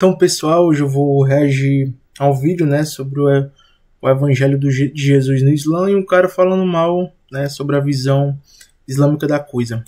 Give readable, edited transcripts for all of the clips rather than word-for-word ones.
Então, pessoal, hoje eu vou reagir a um vídeo, né, sobre o Evangelho de Jesus no Islã e um cara falando mal, né, sobre a visão islâmica da coisa.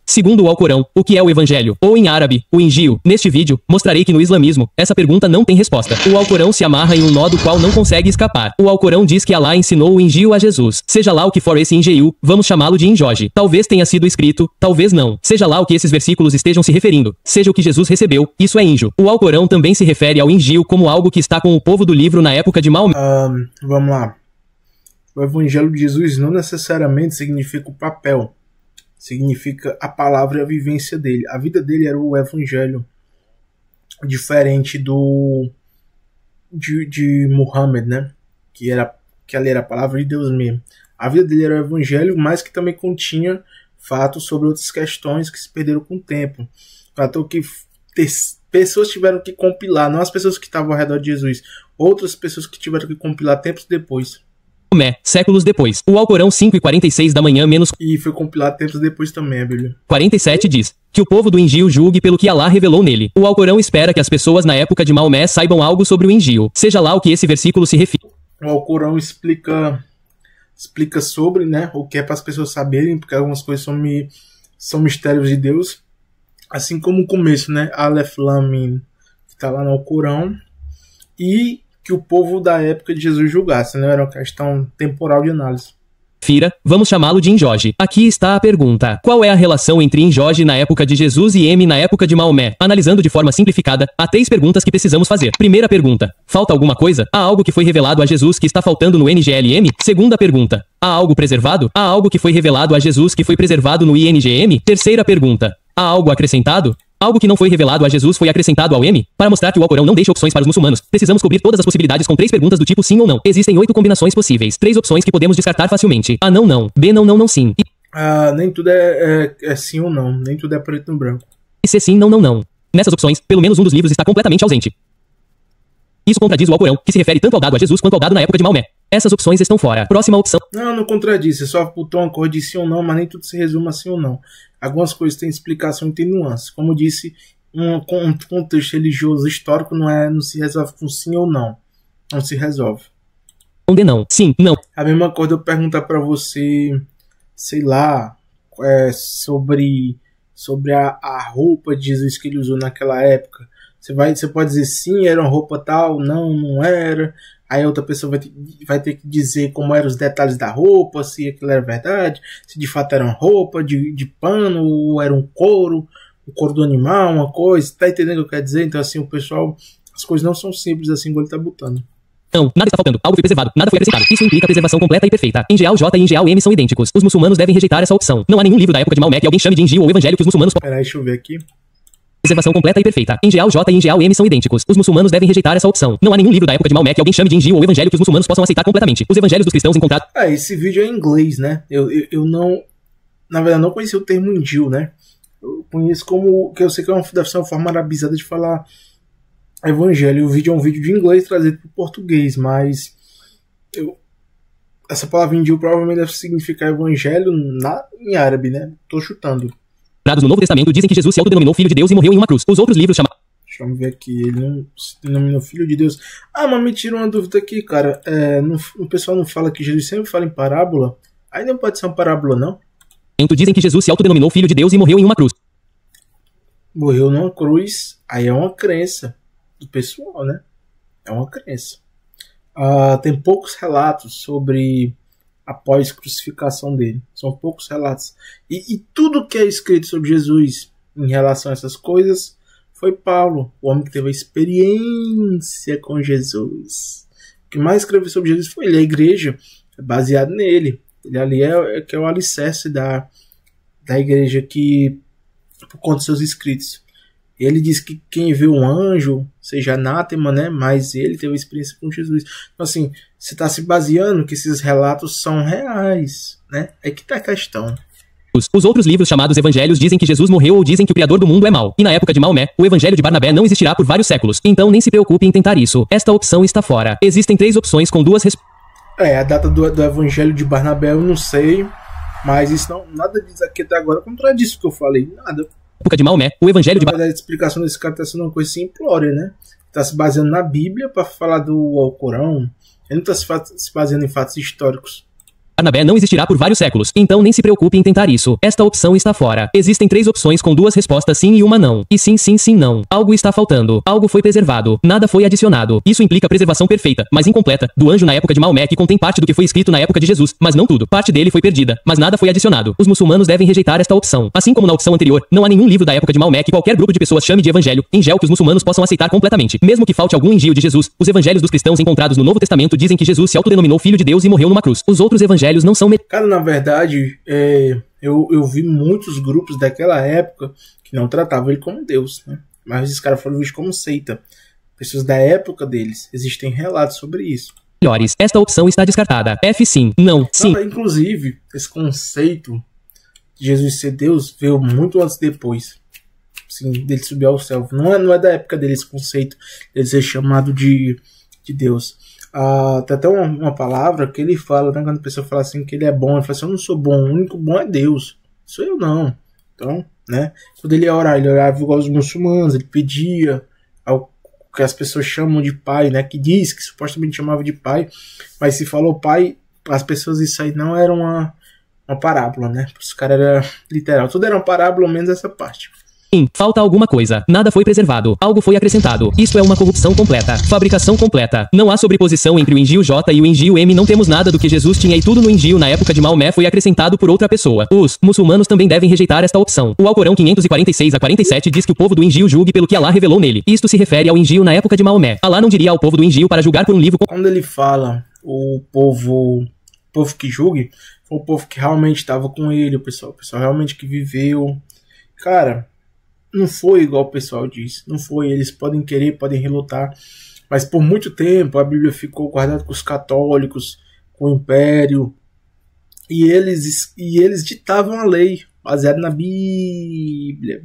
Segundo o Alcorão, o que é o Evangelho? Ou em árabe, o Injil. Neste vídeo, mostrarei que no islamismo, essa pergunta não tem resposta. O Alcorão se amarra em um nó do qual não consegue escapar. O Alcorão diz que Allah ensinou o Injil a Jesus. Seja lá o que for esse Injil, vamos chamá-lo de Injoji. Talvez tenha sido escrito, talvez não. Seja lá o que esses versículos estejam se referindo. Seja o que Jesus recebeu, isso é Injo. O Alcorão também se refere ao Injil como algo que está com o povo do livro na época de Maomé. Vamos lá. O Evangelho de Jesus não necessariamente significa o papel. Significa a palavra e a vivência dele. A vida dele era o evangelho, diferente de Muhammad, né? Que ali era a palavra de Deus mesmo. A vida dele era o evangelho, mas que também continha fatos sobre outras questões que se perderam com o tempo. Fato que pessoas tiveram que compilar, não as pessoas que estavam ao redor de Jesus, outras pessoas que tiveram que compilar tempos depois. Séculos depois. O Alcorão 5:46 da manhã menos... E foi compilado tempos depois também, a Bíblia. 47 diz que o povo do Injil julgue pelo que Allah revelou nele. O Alcorão espera que as pessoas na época de Maomé saibam algo sobre o Injil. Seja lá o que esse versículo se refere. O Alcorão explica sobre, né, o que é para as pessoas saberem, porque algumas coisas são mistérios de Deus. Assim como o começo, né, Aleph Lam Mim, que está lá no Alcorão. E que o povo da época de Jesus julgasse, né? Era uma questão temporal de análise. Vamos chamá-lo de Injoji. Aqui está a pergunta. Qual é a relação entre Injoji na época de Jesus e M na época de Maomé? Analisando de forma simplificada, há 3 perguntas que precisamos fazer. Primeira pergunta. Falta alguma coisa? Há algo que foi revelado a Jesus que está faltando no NGLM? Segunda pergunta. Há algo preservado? Há algo que foi revelado a Jesus que foi preservado no INGM? Terceira pergunta. Há algo acrescentado? Algo que não foi revelado a Jesus foi acrescentado ao M? Para mostrar que o Alcorão não deixa opções para os muçulmanos, precisamos cobrir todas as possibilidades com 3 perguntas do tipo sim ou não. Existem 8 combinações possíveis, 3 opções que podemos descartar facilmente. A não, B não sim. Nem tudo é sim ou não, nem tudo é preto no branco. E C sim, não. Nessas opções, pelo menos um dos livros está completamente ausente. Isso contradiz o Alcorão, que se refere tanto ao dado a Jesus quanto ao dado na época de Maomé. Essas opções estão fora. Próxima opção. Não contradiz. Você só botou uma cor de sim ou não, mas nem tudo se resume a sim ou não. Algumas coisas têm explicação e tem nuance. Como eu disse, um contexto religioso histórico não se resolve com sim ou não. Não se resolve. Onde não? Sim, não. A mesma coisa eu perguntar pra você, sei lá, sobre a roupa de Jesus que ele usou naquela época. Você pode dizer sim, era uma roupa tal, não era. Aí a outra pessoa vai ter que dizer como eram os detalhes da roupa, se aquilo era verdade, se de fato era uma roupa de pano, ou era um couro do animal, uma coisa. Tá entendendo o que eu quero dizer? Então, assim, o pessoal, as coisas não são simples assim, como ele tá botando. Não, nada está faltando. Algo foi preservado, nada foi acrescentado. Isso implica preservação completa e perfeita. Ingeal J e Ingeal M são idênticos. Os muçulmanos devem rejeitar essa opção. Não há nenhum livro da época de Maomé que alguém chame de Injil ou Evangelho que os muçulmanos... Peraí, deixa eu ver aqui. Preservação completa e perfeita. Ingeal J e Ingeal M são idênticos. Os muçulmanos devem rejeitar essa opção. Não há nenhum livro da época de Maomé que alguém chame de Injil ou Evangelho que os muçulmanos possam aceitar completamente. Os evangelhos dos cristãos encontrados... Esse vídeo é em inglês, né? Eu não... Na verdade, não conhecia o termo Injil, né? Eu conheço como... que eu sei que deve ser uma forma arabizada de falar evangelho. O vídeo é um vídeo de inglês trazido para o português, mas... essa palavra Injil provavelmente deve significar evangelho em árabe, né? Tô chutando. No Novo Testamento dizem que Jesus se autodenominou Filho de Deus e morreu em uma cruz. Os outros livros chamados... Deixa eu ver aqui. Ele não se denominou Filho de Deus. Mas me tira uma dúvida aqui, cara. O pessoal não fala que Jesus sempre fala em parábola? Aí não pode ser uma parábola, não? Dizem que Jesus se autodenominou Filho de Deus e morreu em uma cruz. Morreu numa cruz. Aí é uma crença do pessoal, né? É uma crença. Tem poucos relatos sobre... após a crucificação dele. São poucos relatos. E tudo que é escrito sobre Jesus em relação a essas coisas foi Paulo, o homem que teve a experiência com Jesus. O que mais escreveu sobre Jesus foi ele. A igreja é baseada nele. Ele ali é o alicerce da igreja que, por conta dos seus escritos. Ele diz que quem vê um anjo seja anátema, né? Mas ele teve experiência com Jesus. Então, assim, você está se baseando que esses relatos são reais, né? É que tá a questão. Os outros livros chamados evangelhos dizem que Jesus morreu ou dizem que o criador do mundo é mau. E na época de Maomé, o evangelho de Barnabé não existirá por vários séculos. Então nem se preocupe em tentar isso. Esta opção está fora. Existem 3 opções com 2 respostas. A data do evangelho de Barnabé eu não sei. Mas isso nada diz aqui até agora contradiz o que eu falei. Nada. época de Maomé, o evangelho de Na verdade, a explicação desse cara está sendo uma coisa simplória, né? Está se baseando na Bíblia para falar do Alcorão. Ele não está se baseando em fatos históricos. Barnabé não existirá por vários séculos, então nem se preocupe em tentar isso. Esta opção está fora. Existem 3 opções com 2 respostas sim e uma não. E sim, sim, sim, não. Algo está faltando. Algo foi preservado. Nada foi adicionado. Isso implica a preservação perfeita, mas incompleta, do anjo na época de Maomé que contém parte do que foi escrito na época de Jesus, mas não tudo. Parte dele foi perdida, mas nada foi adicionado. Os muçulmanos devem rejeitar esta opção. Assim como na opção anterior, não há nenhum livro da época de Maomé que qualquer grupo de pessoas chame de evangelho, Ingel que os muçulmanos possam aceitar completamente. Mesmo que falte algum Injil de Jesus, os evangelhos dos cristãos encontrados no Novo Testamento dizem que Jesus se autodenominou Filho de Deus e morreu numa cruz. Os outros evangelhos não são Cara, na verdade, eu vi muitos grupos daquela época que não tratavam ele como Deus, né? Mas esses caras foram vistos como seita. Pessoas da época deles. Existem relatos sobre isso. melhores. Esta opção está descartada. F sim, não, sim. Inclusive, esse conceito de Jesus ser Deus veio muito antes depois. Assim, dele subir ao céu. Não é da época dele esse conceito dele ser chamado de Deus. Tem até uma palavra que ele fala, né, quando a pessoa fala assim que ele é bom, ele fala assim: eu não sou bom, o único bom é Deus, sou eu não. Então, né, quando ele orava igual os muçulmanos, ele pedia ao que as pessoas chamam de pai, né, que diz que supostamente chamava de pai, mas se falou pai, as pessoas, isso aí não era uma parábola, né, os caras era literal, tudo era uma parábola, menos essa parte. Sim, falta alguma coisa. Nada foi preservado. Algo foi acrescentado. Isto é uma corrupção completa. Fabricação completa. Não há sobreposição entre o Injil J e o Injil M. Não temos nada do que Jesus tinha e tudo no Injil na época de Maomé foi acrescentado por outra pessoa. Os muçulmanos também devem rejeitar esta opção. O Alcorão 546 a 47 diz que o povo do Injil julgue pelo que Alá revelou nele. Isto se refere ao Injil na época de Maomé. Alá não diria ao povo do Injil para julgar por um livro... Quando ele fala o povo que julgue, foi o povo que realmente estava com ele, o pessoal realmente que viveu. Cara, não foi igual o pessoal diz, não foi. Eles podem querer, podem relutar, mas por muito tempo a Bíblia ficou guardada com os católicos, com o Império, e eles ditavam a lei baseada na Bíblia.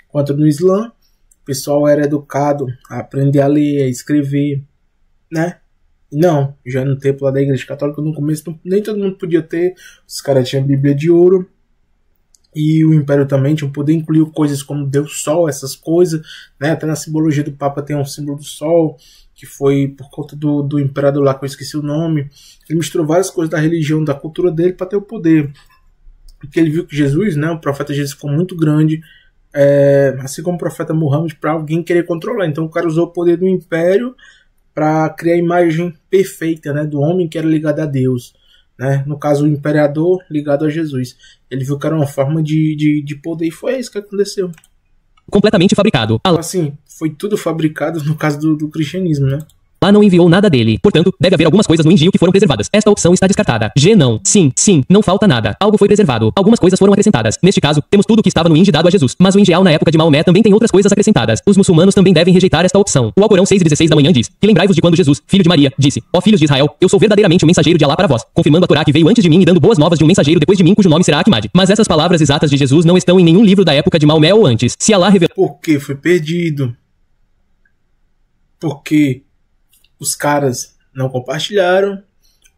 Enquanto no Islã, o pessoal era educado a aprender a ler, a escrever, né? Não, já no tempo lá da Igreja Católica, no começo nem todo mundo podia ter, os caras tinham Bíblia de ouro. E o Império também tinha poder, incluir coisas como Deus Sol, essas coisas, né? Até na simbologia do Papa tem um símbolo do Sol, que foi por conta do imperador lá, que eu esqueci o nome. Ele misturou várias coisas da religião, da cultura dele para ter o poder. Porque ele viu que Jesus, né, o profeta Jesus, ficou muito grande, assim como o profeta Muhammad, para alguém querer controlar. Então o cara usou o poder do Império para criar a imagem perfeita, né, do homem que era ligado a Deus. Né? No caso, o imperador ligado a Jesus. Ele viu que era uma forma de poder, e foi isso que aconteceu. Completamente fabricado. Assim, foi tudo fabricado no caso do cristianismo, né? Alá não enviou nada dele. Portanto, deve haver algumas coisas no Injil que foram preservadas. Esta opção está descartada. G não. Sim, sim, não falta nada. Algo foi preservado. Algumas coisas foram acrescentadas. Neste caso, temos tudo o que estava no Injil dado a Jesus. Mas o Injil na época de Maomé também tem outras coisas acrescentadas. Os muçulmanos também devem rejeitar esta opção. O Alcorão 6:16 da manhã diz: que lembrai-vos de quando Jesus, filho de Maria, disse: ó filhos de Israel, eu sou verdadeiramente um mensageiro de Alá para vós, confirmando a Torá que veio antes de mim e dando boas novas de um mensageiro depois de mim cujo nome será Ahmad. Mas essas palavras exatas de Jesus não estão em nenhum livro da época de Maomé ou antes. Se Alá revelou... Porque foi perdido. Porque os caras não compartilharam,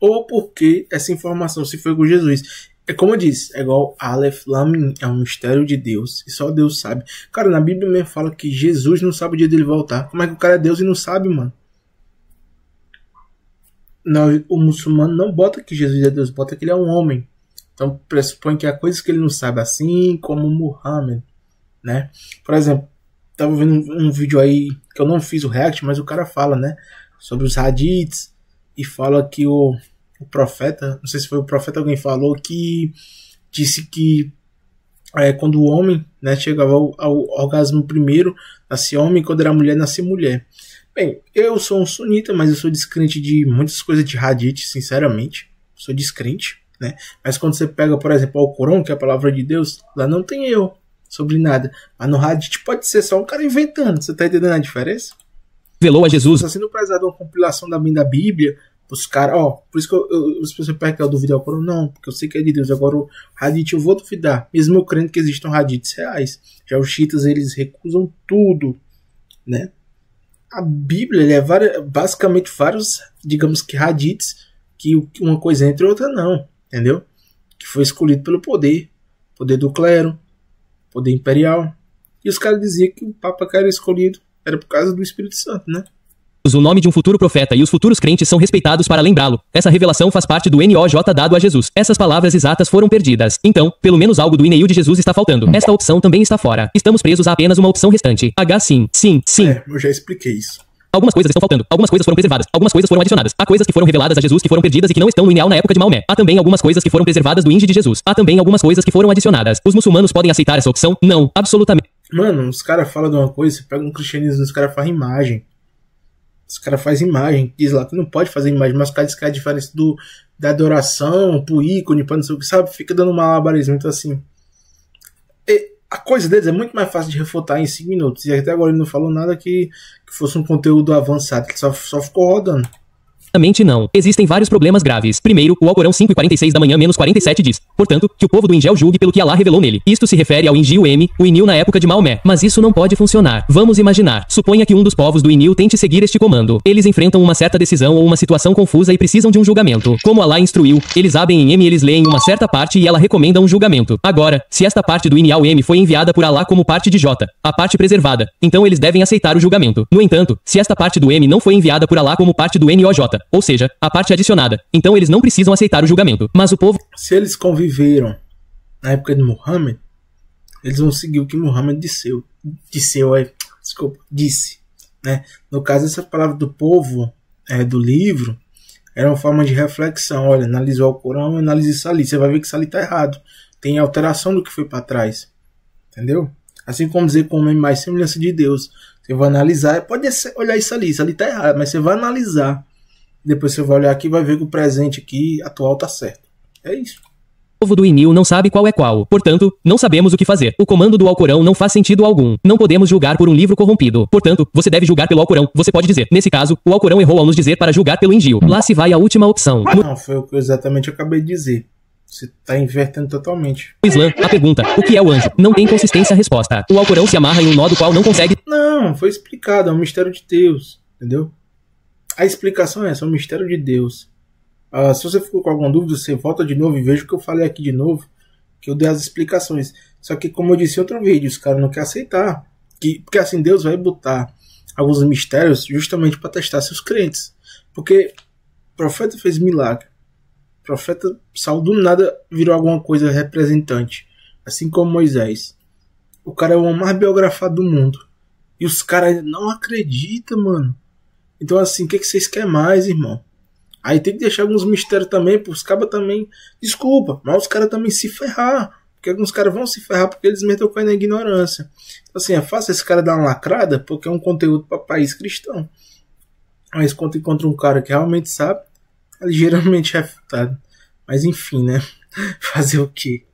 ou porque essa informação se foi com Jesus. É como eu disse, é igual Aleph Lam Mim, é um mistério de Deus, e só Deus sabe. Cara, na Bíblia mesmo fala que Jesus não sabe o dia dele voltar. Como é que o cara é Deus e não sabe, mano? Não, o muçulmano não bota que Jesus é Deus, bota que ele é um homem. Então pressupõe que há coisas que ele não sabe, assim como Muhammad, né? Por exemplo, tava vendo um vídeo aí, que eu não fiz o react, mas o cara fala, né, sobre os hadiths, e fala que o profeta, não sei se foi o profeta, alguém falou que disse que quando o homem, né, chegava ao orgasmo primeiro, nascia homem, quando era mulher, nascia mulher. Bem, eu sou um sunita, mas eu sou descrente de muitas coisas de hadith, sinceramente, sou descrente, né, mas quando você pega, por exemplo, o Alcorão, que é a palavra de Deus, lá não tem eu sobre nada, mas no hadith pode ser só um cara inventando, você tá entendendo a diferença? Revelou a Jesus. Está sendo prezado uma compilação da Bíblia, os caras, por isso que se você pega que eu duvido ao Corão, não, porque eu sei que é de Deus. Agora o Hadith eu vou duvidar, mesmo eu crendo que existam Hadiths reais. Já os chiitas, eles recusam tudo, né? A Bíblia é basicamente vários, digamos que Hadiths, que uma coisa entra e outra não, entendeu? Que foi escolhido pelo poder do clero, poder imperial. E os caras diziam que o Papa que era escolhido era por causa do Espírito Santo, né? O nome de um futuro profeta e os futuros crentes são respeitados para lembrá-lo. Essa revelação faz parte do NOJ dado a Jesus. Essas palavras exatas foram perdidas. Então, pelo menos algo do e-mail de Jesus está faltando. Esta opção também está fora. Estamos presos a apenas uma opção restante. H sim, sim, sim. Eu já expliquei isso. Algumas coisas estão faltando, algumas coisas foram preservadas, algumas coisas foram adicionadas. Há coisas que foram reveladas a Jesus que foram perdidas e que não estão no INEAL na época de Maomé. Há também algumas coisas que foram preservadas do INJI de Jesus. Há também algumas coisas que foram adicionadas. Os muçulmanos podem aceitar essa opção? Não, absolutamente. Mano, os caras falam de uma coisa, você pega um cristianismo, os caras fazem imagem. Os caras fazem imagem, diz lá que não pode fazer imagem, mas os caras dizem que é a diferença da adoração pro ícone, pra não sei o que, sabe? Fica dando malabarismo, então assim. A coisa deles é muito mais fácil de refutar em 5 minutos. E até agora ele não falou nada que fosse um conteúdo avançado, ele só ficou rodando. Não. Existem vários problemas graves. Primeiro, o Alcorão 5:46 da manhã menos 47 diz, portanto, que o povo do Injil julgue pelo que Allah revelou nele. Isto se refere ao Injil M, o Inil na época de Maomé. Mas isso não pode funcionar. Vamos imaginar. Suponha que um dos povos do Inil tente seguir este comando. Eles enfrentam uma certa decisão ou uma situação confusa e precisam de um julgamento. Como Allah instruiu, eles abrem em M e eles leem uma certa parte e ela recomenda um julgamento. Agora, se esta parte do Inil M foi enviada por Allah como parte de J, a parte preservada, então eles devem aceitar o julgamento. No entanto, se esta parte do M não foi enviada por Allah como parte do NOJ, ou seja, a parte adicionada, então eles não precisam aceitar o julgamento. Mas o povo... Se eles conviveram na época de Muhammad, eles vão seguir o que Muhammad disse, né? No caso, essa palavra do povo, do livro, era uma forma de reflexão. Olha, analisou o Corão, analisa isso ali. Você vai ver que isso ali tá errado. Tem alteração do que foi para trás. Entendeu? Assim como dizer como é mais semelhança de Deus. Você vai analisar, pode olhar isso ali tá errado, mas você vai analisar. Depois você vai olhar aqui e vai ver que o presente aqui, atual, tá certo. É isso. O povo do Inil não sabe qual é qual. Portanto, não sabemos o que fazer. O comando do Alcorão não faz sentido algum. Não podemos julgar por um livro corrompido. Portanto, você deve julgar pelo Alcorão. Você pode dizer, nesse caso, o Alcorão errou ao nos dizer para julgar pelo Injil. Lá se vai a última opção. Não, foi o que exatamente eu acabei de dizer. Você tá invertendo totalmente. No Islã, a pergunta, o que é o anjo? Não tem consistência a resposta. O Alcorão se amarra em um nó do qual não consegue... Não, foi explicado. É um mistério de Deus. Entendeu? A explicação é essa, é um mistério de Deus. Se você ficou com alguma dúvida, você volta de novo e veja o que eu falei aqui de novo, que eu dei as explicações. Só que, como eu disse em outro vídeo, os caras não querem aceitar. Porque assim, Deus vai botar alguns mistérios justamente para testar seus crentes. Porque o profeta fez milagre. O profeta saiu do nada, virou alguma coisa representante. Assim como Moisés. O cara é o homem mais biografado do mundo. E os caras não acreditam, mano. Então assim, o que vocês querem mais, irmão? Aí tem que deixar alguns mistérios também, para os cabas também, desculpa, mas os caras também se ferrar. Porque alguns caras vão se ferrar porque eles metem o pé na ignorância. Então assim, é fácil esse cara dar uma lacrada, porque é um conteúdo para país cristão. Mas quando encontra um cara que realmente sabe, é ligeiramente refutado. Mas enfim, né? Fazer o quê?